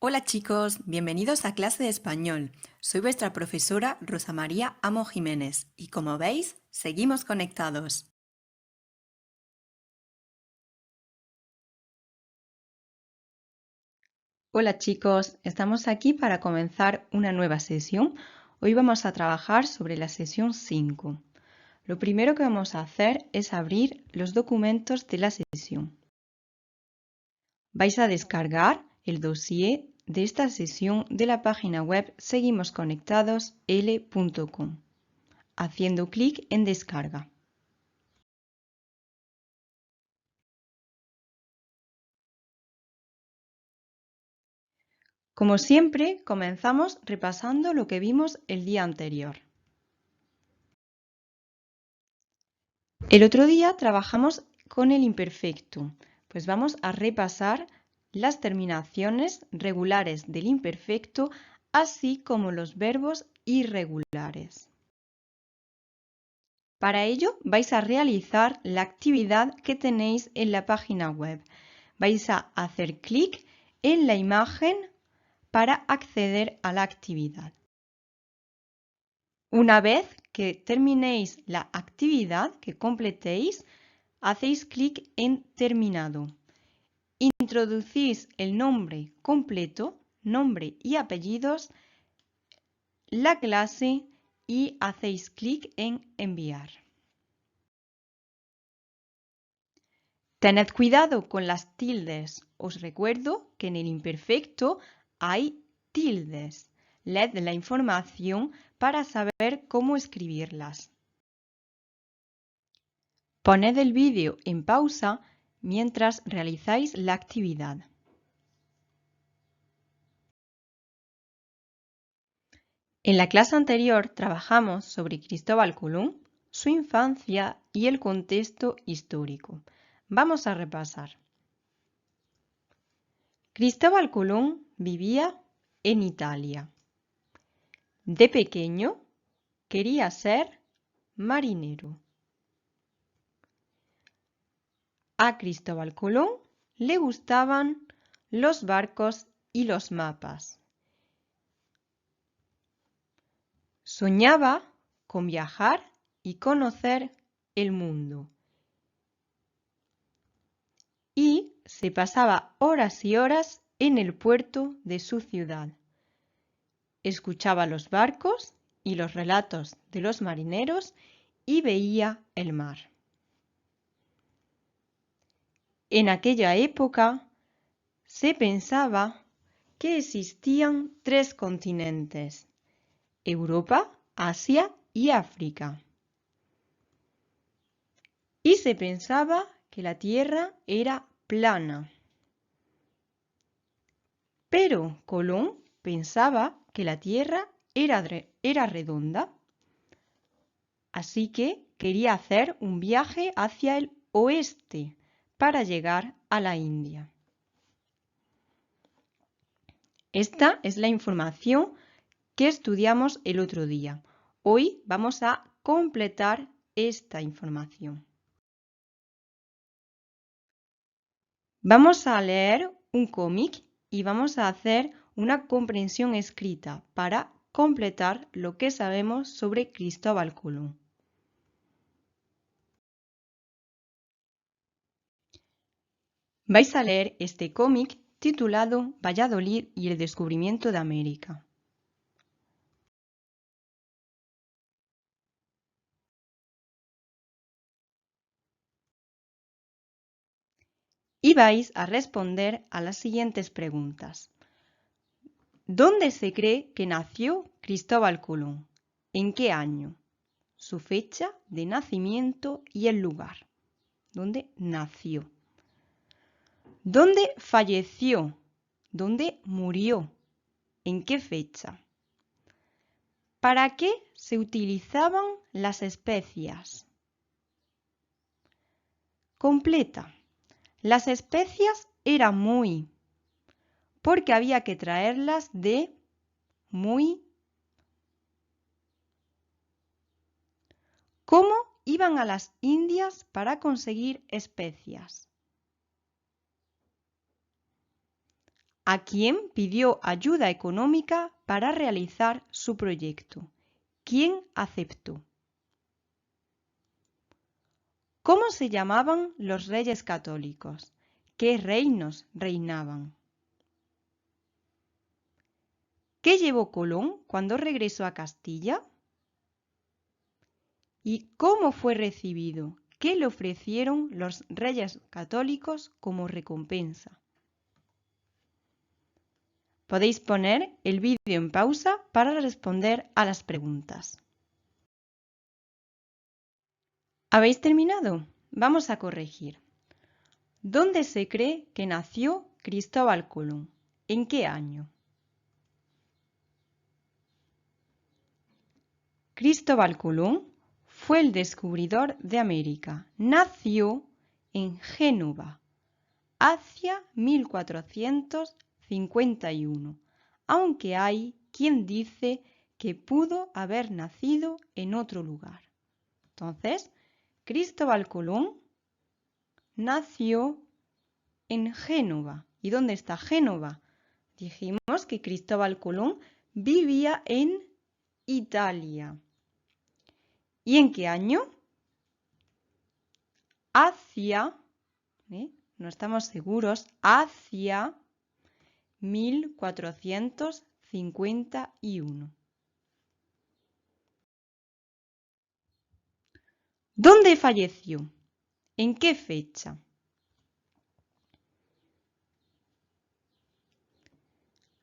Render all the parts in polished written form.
Hola chicos, bienvenidos a clase de español. Soy vuestra profesora Rosa María Amo Jiménez y como veis, seguimos conectados. Hola chicos, estamos aquí para comenzar una nueva sesión. Hoy vamos a trabajar sobre la sesión 5. Lo primero que vamos a hacer es abrir los documentos de la sesión. Vais a descargar el dossier de esta sesión de la página web seguimosconectados.l.com, haciendo clic en descarga. Como siempre, comenzamos repasando lo que vimos el día anterior. El otro día trabajamos con el imperfecto, pues vamos a repasar las terminaciones regulares del imperfecto, así como los verbos irregulares. Para ello vais a realizar la actividad que tenéis en la página web. Vais a hacer clic en la imagen para acceder a la actividad. Una vez que terminéis la actividad, que completéis, hacéis clic en terminado. Introducís el nombre completo, nombre y apellidos, la clase y hacéis clic en enviar. Tened cuidado con las tildes. Os recuerdo que en el imperfecto hay tildes. Leed la información para saber cómo escribirlas. Poned el vídeo en pausa mientras realizáis la actividad. En la clase anterior trabajamos sobre Cristóbal Colón, su infancia y el contexto histórico. Vamos a repasar. Cristóbal Colón vivía en Italia. De pequeño quería ser marinero. A Cristóbal Colón le gustaban los barcos y los mapas. Soñaba con viajar y conocer el mundo. Y se pasaba horas y horas en el puerto de su ciudad. Escuchaba los barcos y los relatos de los marineros y veía el mar. En aquella época se pensaba que existían 3 continentes: Europa, Asia y África. Y se pensaba que la Tierra era plana. Pero Colón pensaba que la Tierra era redonda. Así que quería hacer un viaje hacia el oeste para llegar a la India. Esta es la información que estudiamos el otro día. Hoy vamos a completar esta información. Vamos a leer un cómic y vamos a hacer una comprensión escrita para completar lo que sabemos sobre Cristóbal Colón. Vais a leer este cómic titulado Valladolid y el descubrimiento de América. Y vais a responder a las siguientes preguntas. ¿Dónde se cree que nació Cristóbal Colón? ¿En qué año? Su fecha de nacimiento y el lugar donde nació. ¿Dónde falleció? ¿Dónde murió? ¿En qué fecha? ¿Para qué se utilizaban las especias? Completa. Las especias eran muy, porque había que traerlas de muy. ¿Cómo iban a las Indias para conseguir especias? ¿A quién pidió ayuda económica para realizar su proyecto? ¿Quién aceptó? ¿Cómo se llamaban los reyes católicos? ¿Qué reinos reinaban? ¿Qué llevó Colón cuando regresó a Castilla? ¿Y cómo fue recibido? ¿Qué le ofrecieron los reyes católicos como recompensa? Podéis poner el vídeo en pausa para responder a las preguntas. ¿Habéis terminado? Vamos a corregir. ¿Dónde se cree que nació Cristóbal Colón? ¿En qué año? Cristóbal Colón fue el descubridor de América. Nació en Génova hacia 1451, aunque hay quien dice que pudo haber nacido en otro lugar. Entonces, Cristóbal Colón nació en Génova. ¿Y dónde está Génova? Dijimos que Cristóbal Colón vivía en Italia. ¿Y en qué año? Hacia, no estamos seguros, hacia 1451. ¿Dónde falleció? ¿En qué fecha?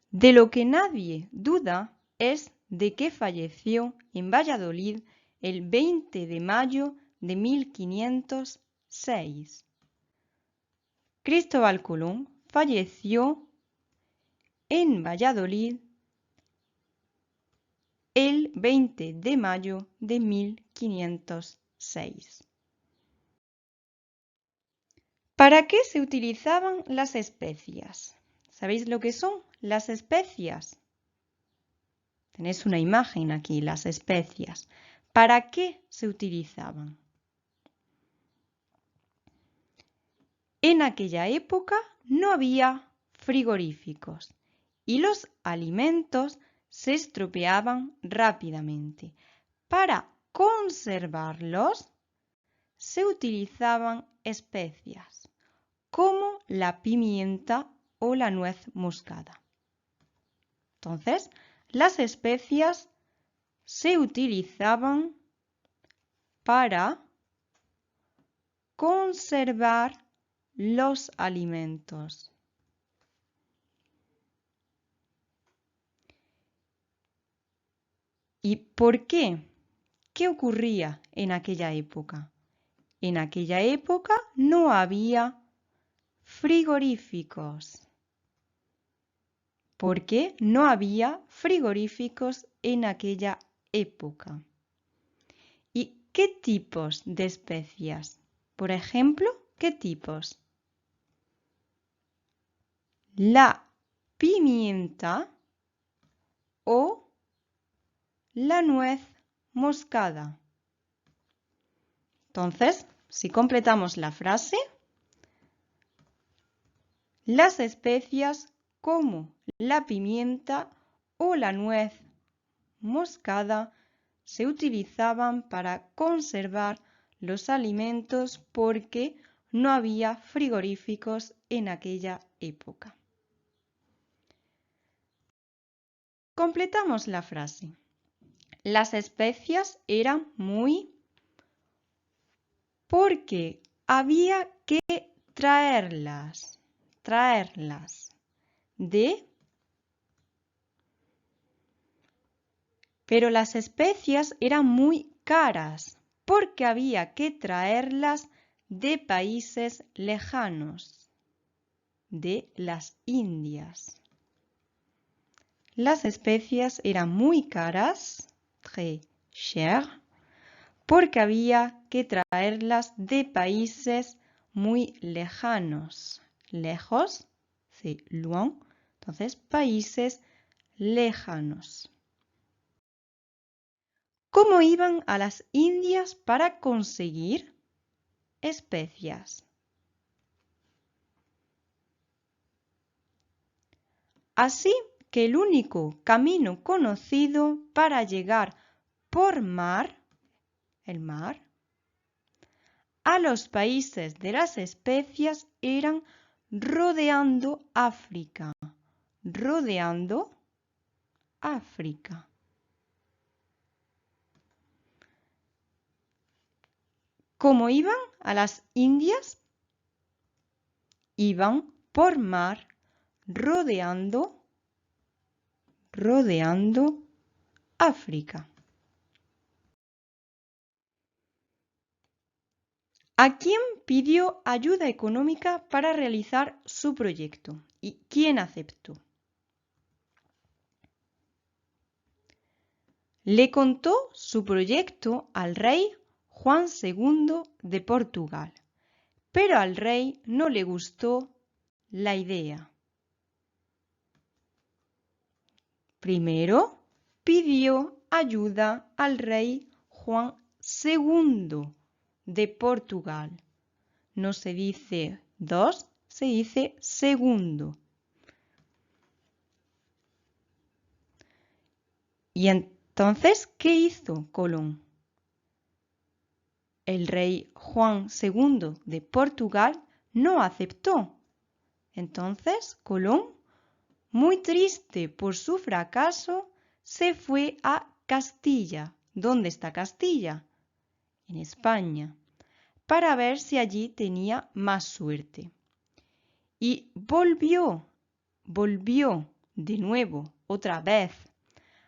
De lo que nadie duda es de que falleció en Valladolid el 20 de mayo de 1506. Cristóbal Colón falleció en Valladolid el 20 de mayo de 1506. ¿Para qué se utilizaban las especias? ¿Sabéis lo que son las especias? Tenéis una imagen aquí, las especias. ¿Para qué se utilizaban? En aquella época no había frigoríficos y los alimentos se estropeaban rápidamente. Para conservarlos se utilizaban especias como la pimienta o la nuez moscada. Entonces, las especias se utilizaban para conservar los alimentos. ¿Y por qué? ¿Qué ocurría en aquella época? En aquella época no había frigoríficos. ¿Por qué no había frigoríficos en aquella época? ¿Y qué tipos de especias? Por ejemplo, ¿qué tipos? La pimienta o la nuez moscada. Entonces, si completamos la frase, las especias como la pimienta o la nuez moscada se utilizaban para conservar los alimentos porque no había frigoríficos en aquella época. Completamos la frase. Las especias eran muy porque había que traerlas pero las especias eran muy caras porque había que traerlas de países lejanos, de las Indias. Las especias eran muy caras, très chères, porque había que traerlas de países muy lejanos. Lejos, c'est loin, entonces países lejanos. ¿Cómo iban a las Indias para conseguir especias? Así que el único camino conocido para llegar por mar, el mar, a los países de las especias eran rodeando África. Rodeando África. ¿Cómo iban a las Indias? Iban por mar rodeando África. ¿A quién pidió ayuda económica para realizar su proyecto? ¿Y quién aceptó? Le contó su proyecto al rey Juan II de Portugal, pero al rey no le gustó la idea. Primero pidió ayuda al rey Juan II de Portugal. No se dice dos, se dice segundo. Y entonces, ¿qué hizo Colón? El rey Juan II de Portugal no aceptó. Entonces, Colón, muy triste por su fracaso, se fue a Castilla. ¿Dónde está Castilla? En España, para ver si allí tenía más suerte. Y volvió de nuevo, otra vez,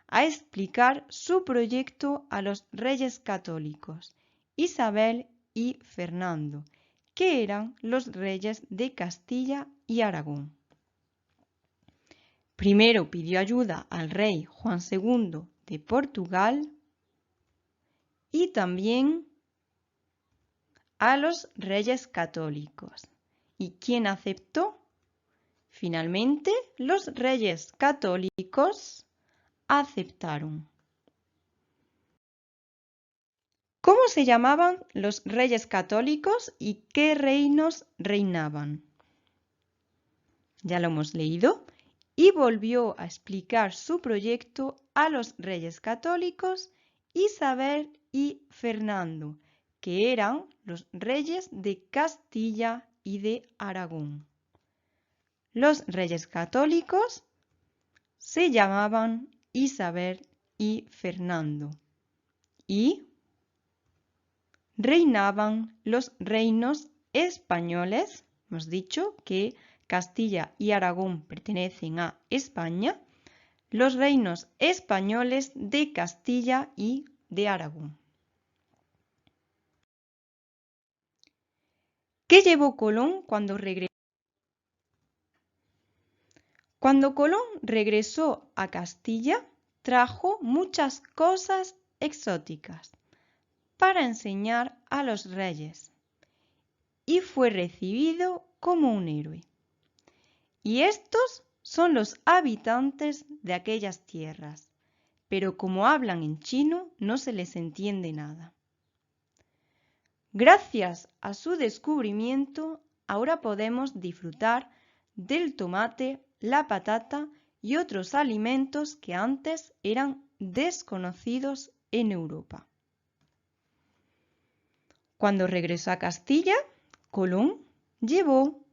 a explicar su proyecto a los reyes católicos, Isabel y Fernando, que eran los reyes de Castilla y Aragón. Primero pidió ayuda al rey Juan II de Portugal y también a los reyes católicos. ¿Y quién aceptó? Finalmente, los reyes católicos aceptaron. ¿Cómo se llamaban los reyes católicos y qué reinos reinaban? Ya lo hemos leído. Y volvió a explicar su proyecto a los reyes católicos, Isabel y Fernando, que eran los reyes de Castilla y de Aragón. Los reyes católicos se llamaban Isabel y Fernando y reinaban los reinos españoles. Hemos dicho que Castilla y Aragón pertenecen a España, los reinos españoles de Castilla y de Aragón. ¿Qué llevó Colón cuando regresó? Cuando Colón regresó a Castilla, trajo muchas cosas exóticas para enseñar a los reyes y fue recibido como un héroe. Y estos son los habitantes de aquellas tierras, pero como hablan en chino no se les entiende nada. Gracias a su descubrimiento, ahora podemos disfrutar del tomate, la patata y otros alimentos que antes eran desconocidos en Europa. Cuando regresó a Castilla, Colón llevó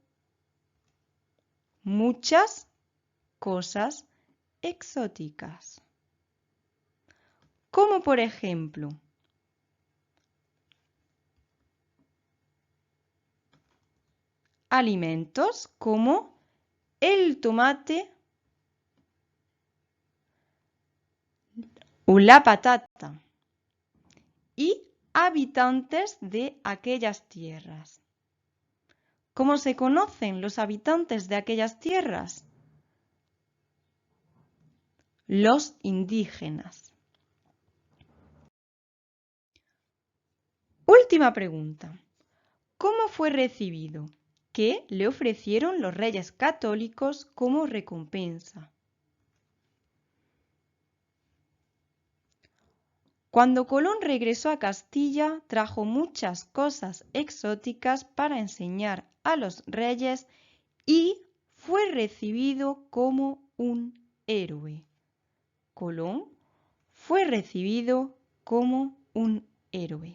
muchas cosas exóticas, como por ejemplo alimentos como el tomate o la patata y habitantes de aquellas tierras. ¿Cómo se conocen los habitantes de aquellas tierras? Los indígenas. Última pregunta. ¿Cómo fue recibido? ¿Qué le ofrecieron los reyes católicos como recompensa? Cuando Colón regresó a Castilla, trajo muchas cosas exóticas para enseñar a los reyes y fue recibido como un héroe. Colón fue recibido como un héroe.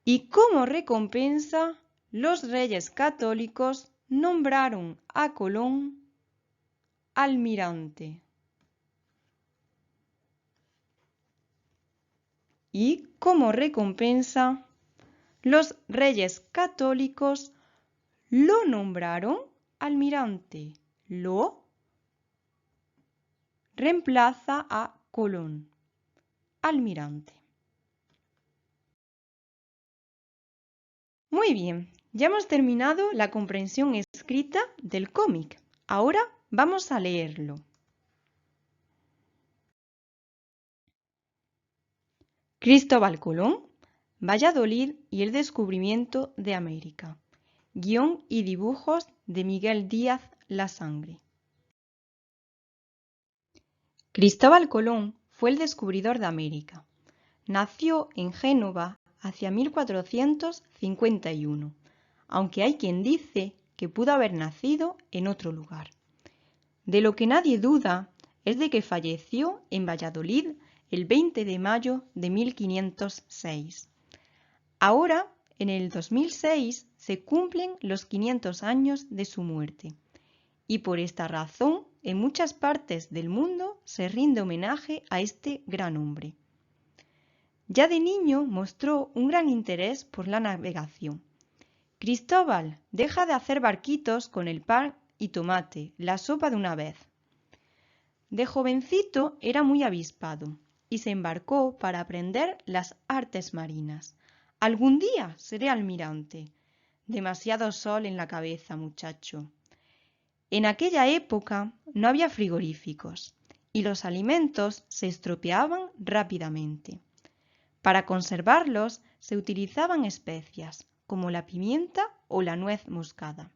Y como recompensa, los reyes católicos nombraron a Colón almirante. Y como recompensa, los reyes católicos lo nombraron almirante. Lo reemplaza a Colón. Almirante. Muy bien, ya hemos terminado la comprensión escrita del cómic. Ahora vamos a leerlo. Cristóbal Colón, Valladolid y el descubrimiento de América. Guión y dibujos de Miguel Díaz Lasangre. Cristóbal Colón fue el descubridor de América. Nació en Génova hacia 1451, aunque hay quien dice que pudo haber nacido en otro lugar. De lo que nadie duda es de que falleció en Valladolid el 20 de mayo de 1506. Ahora, en el 2006, se cumplen los 500 años de su muerte, y por esta razón, en muchas partes del mundo se rinde homenaje a este gran hombre. Ya de niño mostró un gran interés por la navegación. Cristóbal, deja de hacer barquitos con el pan y tomate, la sopa de una vez. De jovencito era muy avispado y se embarcó para aprender las artes marinas. Algún día seré almirante. Demasiado sol en la cabeza, muchacho. En aquella época no había frigoríficos y los alimentos se estropeaban rápidamente. Para conservarlos se utilizaban especias, como la pimienta o la nuez moscada.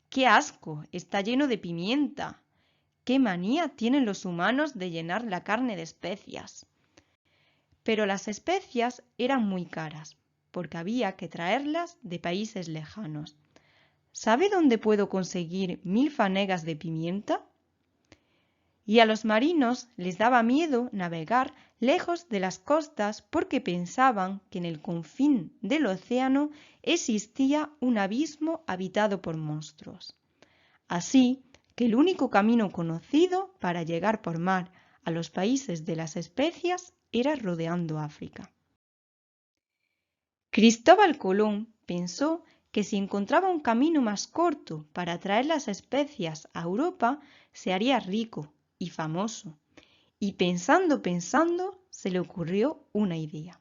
¡Qué asco! Está lleno de pimienta. ¡Qué manía tienen los humanos de llenar la carne de especias! Pero las especias eran muy caras, porque había que traerlas de países lejanos. ¿Sabe dónde puedo conseguir 1000 fanegas de pimienta? Y a los marinos les daba miedo navegar lejos de las costas porque pensaban que en el confín del océano existía un abismo habitado por monstruos. Así que el único camino conocido para llegar por mar a los países de las especias era rodeando África. Cristóbal Colón pensó que si encontraba un camino más corto para traer las especias a Europa, se haría rico y famoso. Y pensando, se le ocurrió una idea.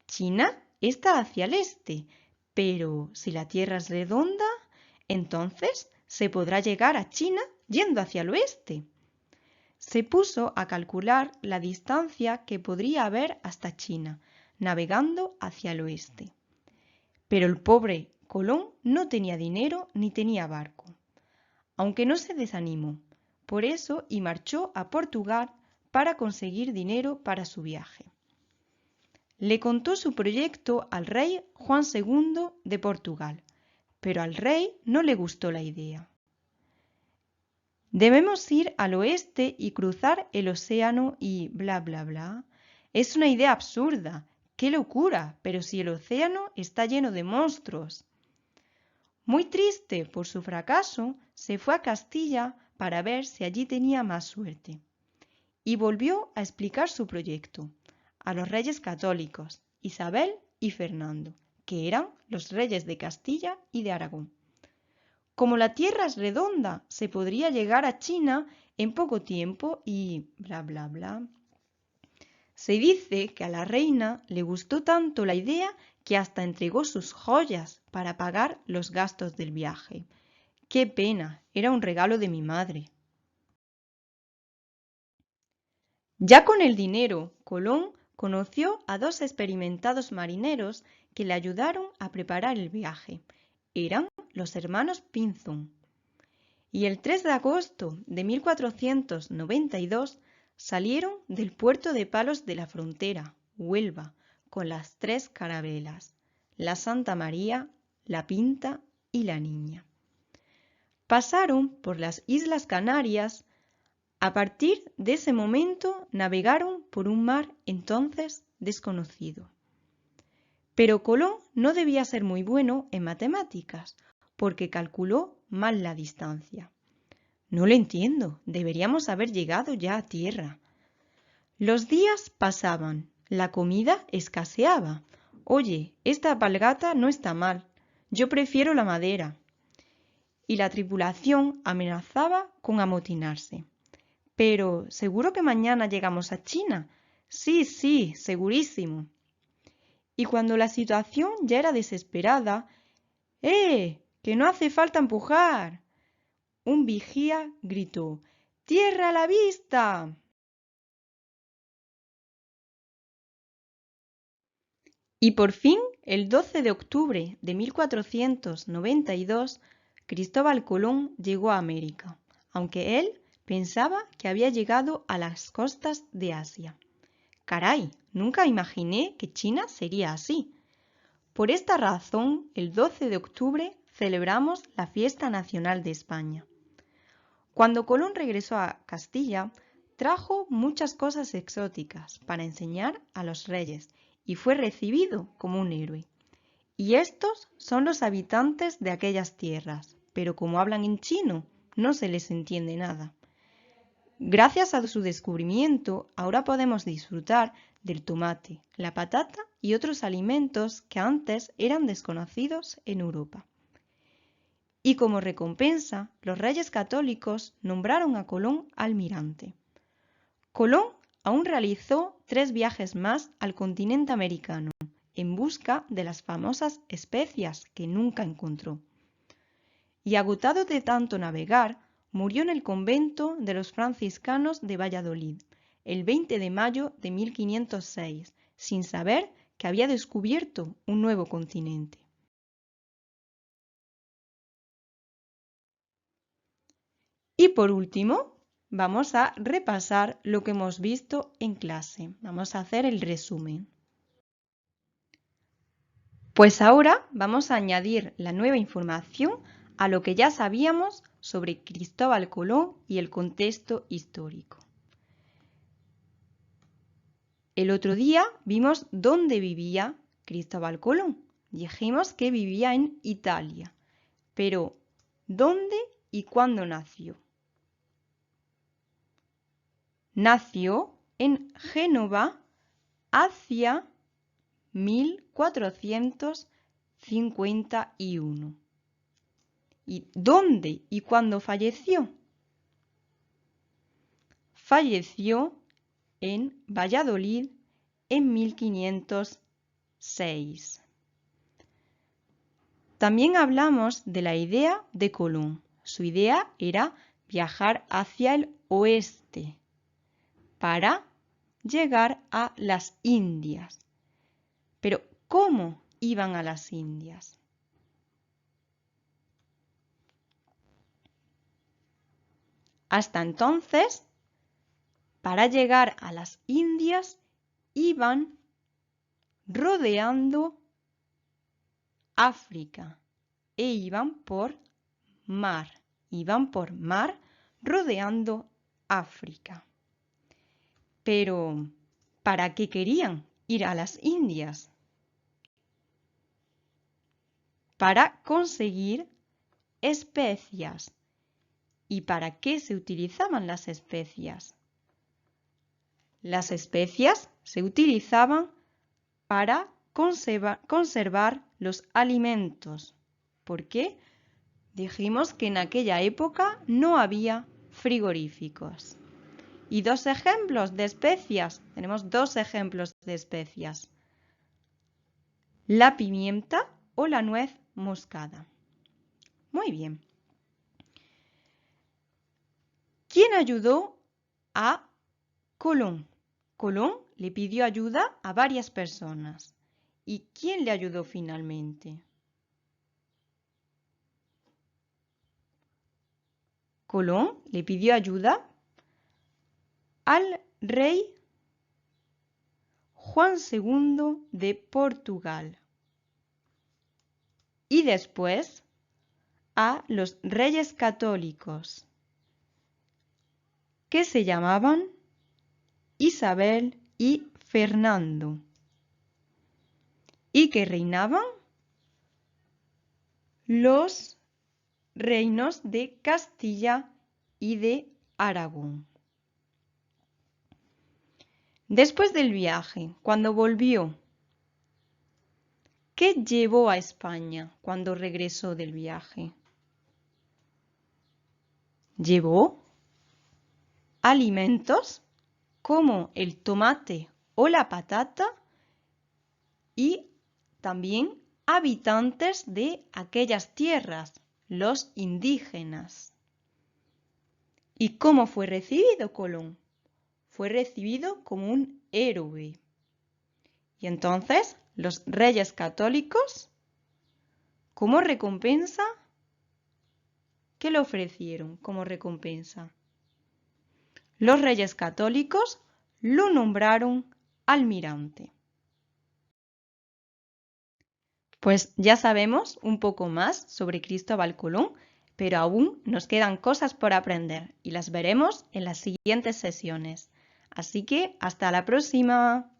China está hacia el este, pero si la Tierra es redonda, entonces se podrá llegar a China yendo hacia el oeste. Se puso a calcular la distancia que podría haber hasta China, navegando hacia el oeste. Pero el pobre Colón no tenía dinero ni tenía barco. Aunque no se desanimó, por eso y marchó a Portugal para conseguir dinero para su viaje. Le contó su proyecto al rey Juan II de Portugal, pero al rey no le gustó la idea. Debemos ir al oeste y cruzar el océano y bla bla bla. Es una idea absurda. ¡Qué locura! Pero si el océano está lleno de monstruos. Muy triste por su fracaso, se fue a Castilla para ver si allí tenía más suerte. Y volvió a explicar su proyecto a los reyes católicos, Isabel y Fernando, que eran los reyes de Castilla y de Aragón. Como la Tierra es redonda, se podría llegar a China en poco tiempo y bla bla bla. Se dice que a la reina le gustó tanto la idea que hasta entregó sus joyas para pagar los gastos del viaje. ¡Qué pena! Era un regalo de mi madre. Ya con el dinero, Colón conoció a 2 experimentados marineros que le ayudaron a preparar el viaje. Eran los hermanos Pinzón. Y el 3 de agosto de 1492 salieron del puerto de Palos de la Frontera, Huelva, con las 3 carabelas, la Santa María, la Pinta y la Niña. Pasaron por las Islas Canarias. A partir de ese momento navegaron por un mar entonces desconocido. Pero Colón no debía ser muy bueno en matemáticas, porque calculó mal la distancia. No lo entiendo, deberíamos haber llegado ya a tierra. Los días pasaban, la comida escaseaba. Oye, esta alpargata no está mal, yo prefiero la madera. Y la tripulación amenazaba con amotinarse. Pero, ¿seguro que mañana llegamos a China? Sí, sí, segurísimo. Y cuando la situación ya era desesperada, ¡Que no hace falta empujar! Un vigía gritó, ¡Tierra a la vista! Y por fin, el 12 de octubre de 1492, Cristóbal Colón llegó a América, aunque él pensaba que había llegado a las costas de Asia. Caray, nunca imaginé que China sería así. Por esta razón, el 12 de octubre celebramos la Fiesta Nacional de España. Cuando Colón regresó a Castilla, trajo muchas cosas exóticas para enseñar a los reyes y fue recibido como un héroe. Y estos son los habitantes de aquellas tierras, pero como hablan en chino, no se les entiende nada. Gracias a su descubrimiento, ahora podemos disfrutar del tomate, la patata y otros alimentos que antes eran desconocidos en Europa. Y como recompensa, los reyes católicos nombraron a Colón almirante. Colón aún realizó 3 viajes más al continente americano en busca de las famosas especias que nunca encontró. Y agotado de tanto navegar, murió en el convento de los franciscanos de Valladolid, el 20 de mayo de 1506, sin saber que había descubierto un nuevo continente. Y por último, vamos a repasar lo que hemos visto en clase. Vamos a hacer el resumen. Pues ahora vamos a añadir la nueva información a lo que ya sabíamos sobre Cristóbal Colón y el contexto histórico. El otro día vimos dónde vivía Cristóbal Colón. Dijimos que vivía en Italia. Pero, ¿dónde y cuándo nació? Nació en Génova hacia 1451. ¿Y dónde y cuándo falleció? Falleció en Valladolid en 1506. También hablamos de la idea de Colón. Su idea era viajar hacia el oeste para llegar a las Indias. Pero, ¿cómo iban a las Indias? Hasta entonces, para llegar a las Indias, iban rodeando África e iban por mar. Iban por mar rodeando África. Pero, ¿para qué querían ir a las Indias? Para conseguir especias. ¿Y para qué se utilizaban las especias? Las especias se utilizaban para conservar los alimentos. ¿Por qué? Dijimos que en aquella época no había frigoríficos. Y 2 ejemplos de especias. Tenemos 2 ejemplos de especias. La pimienta o la nuez moscada. Muy bien. ¿Quién ayudó a Colón? Colón le pidió ayuda a varias personas. ¿Y quién le ayudó finalmente? Colón le pidió ayuda al rey Juan II de Portugal y después a los reyes católicos, que se llamaban Isabel y Fernando, y que reinaban los reinos de Castilla y de Aragón. Después del viaje, cuando volvió, ¿qué llevó a España cuando regresó del viaje? Llevó alimentos como el tomate o la patata y también habitantes de aquellas tierras, los indígenas. ¿Y cómo fue recibido Colón? Fue recibido como un héroe. Y entonces los reyes católicos, como recompensa, ¿qué le ofrecieron como recompensa? Los reyes católicos lo nombraron almirante. Pues ya sabemos un poco más sobre Cristóbal Colón, pero aún nos quedan cosas por aprender y las veremos en las siguientes sesiones. Así que hasta la próxima.